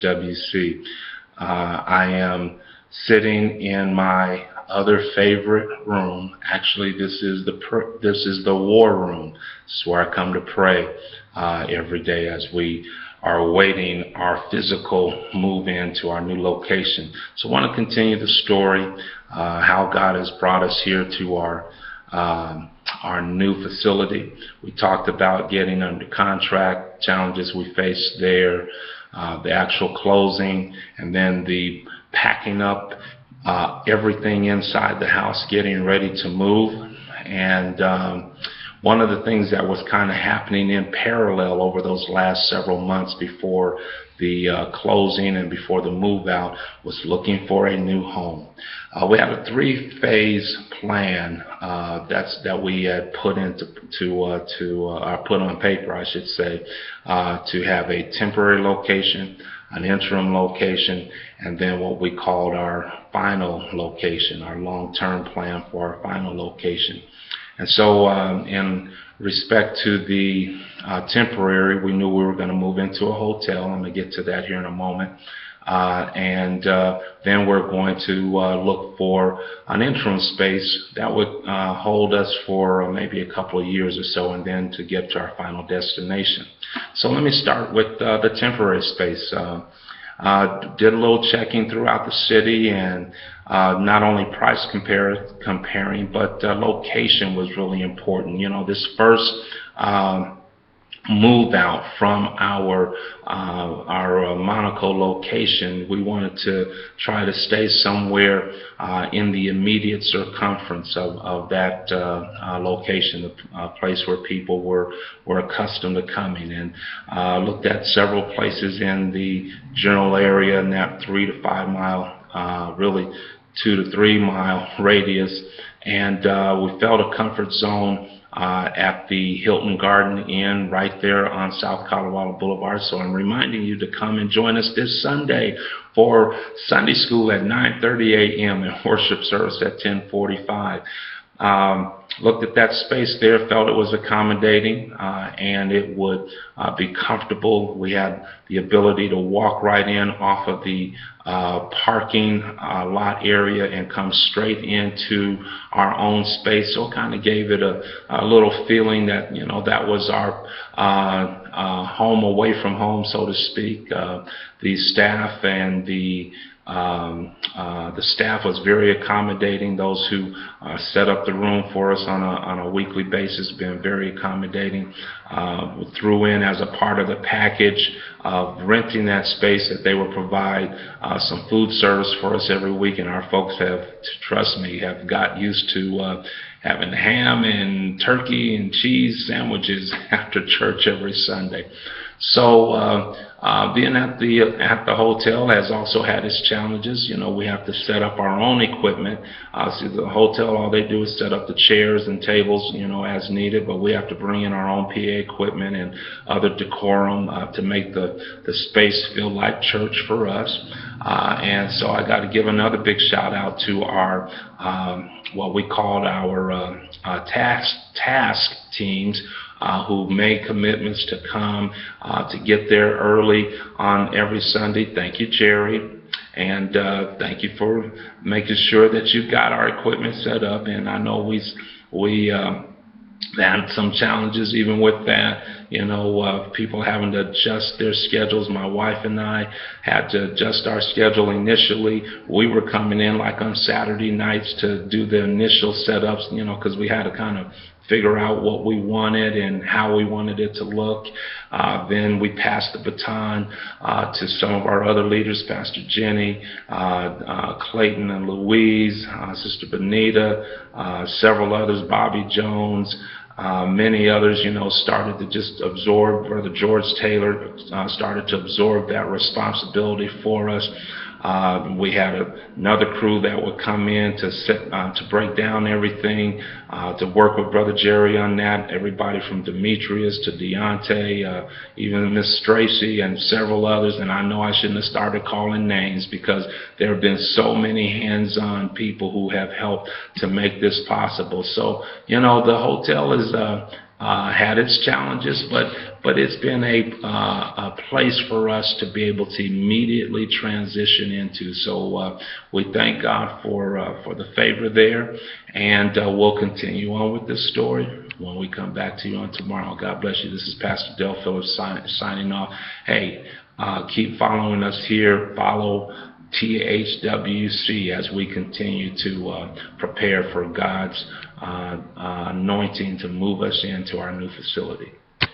HWC. I am sitting in my other favorite room. Actually, this is the war room. This is where I come to pray every day as we are awaiting our physical move into our new location. So I want to continue the story, how God has brought us here to our new facility. We talked about getting under contract, challenges we faced there, the actual closing, and then the packing up everything inside the house, getting ready to move. And one of the things that was kind of happening in parallel over those last several months before the closing and before the move out was looking for a new home. We had a 3-phase plan that we had put put on paper, I should say, to have a temporary location, an interim location, and then what we called our final location, our long-term plan for our final location. And so in respect to the temporary, we knew we were going to move into a hotel. I'm going to get to that here in a moment. And then we're going to look for an interim space that would hold us for maybe a couple of years or so, and then to get to our final destination. So let me start with the temporary space. Did a little checking throughout the city, and not only price comparing, but location was really important. You know, this first move out from our Monaco location, we wanted to try to stay somewhere in the immediate circumference of that location, a place where people were accustomed to coming, and looked at several places in the general area in that 3 to 5 mile, really 2 to 3 mile radius, and we felt a comfort zone at the Hilton Garden Inn right there on South Colorado Boulevard. So I'm reminding you to come and join us this Sunday for Sunday school at 9:30 a.m. and worship service at 10:45. Looked at that space there, felt it was accommodating, and it would be comfortable. We had the ability to walk right in off of the parking lot area and come straight into our own space. So it kind of gave it a little feeling that, you know, that was our home away from home, so to speak. The staff and the staff was very accommodating. Those who set up the room for us on a weekly basis been very accommodating. Threw in as a part of the package of renting that space that they would provide some food service for us every week, and our folks have, trust me, have got used to having ham and turkey and cheese sandwiches after church every Sunday. So being at the hotel has also had its challenges. You know, we have to set up our own equipment. See, the hotel, all they do is set up the chairs and tables, you know, as needed, but we have to bring in our own PA equipment and other decorum to make the space feel like church for us. And so I got to give another big shout out to our what we called our task teams, who made commitments to come, to get there early on every Sunday. Thank you, Jerry. And thank you for making sure that you've got our equipment set up. And I know we had some challenges even with that, you know, people having to adjust their schedules. My wife and I had to adjust our schedule initially. We were coming in like on Saturday nights to do the initial setups, you know, because we had to kind of figure out what we wanted and how we wanted it to look. Then we passed the baton to some of our other leaders, Pastor Jenny, Clayton and Louise, Sister Benita, several others, Bobby Jones, many others, you know, started to just absorb. Brother George Taylor started to absorb that responsibility for us. We had another crew that would come in to break down everything, to work with Brother Jerry on that. Everybody from Demetrius to Deontay, even Miss Tracy and several others. And I know I shouldn't have started calling names because there have been so many hands-on people who have helped to make this possible. So, you know, the hotel is had its challenges, but it's been a place for us to be able to immediately transition into. So we thank God for the favor there, and we'll continue on with this story when we come back to you on tomorrow. God bless you. This is Pastor Del Phillips signing off. Hey, keep following us here. Follow THWC as we continue to prepare for God's anointing to move us into our new facility.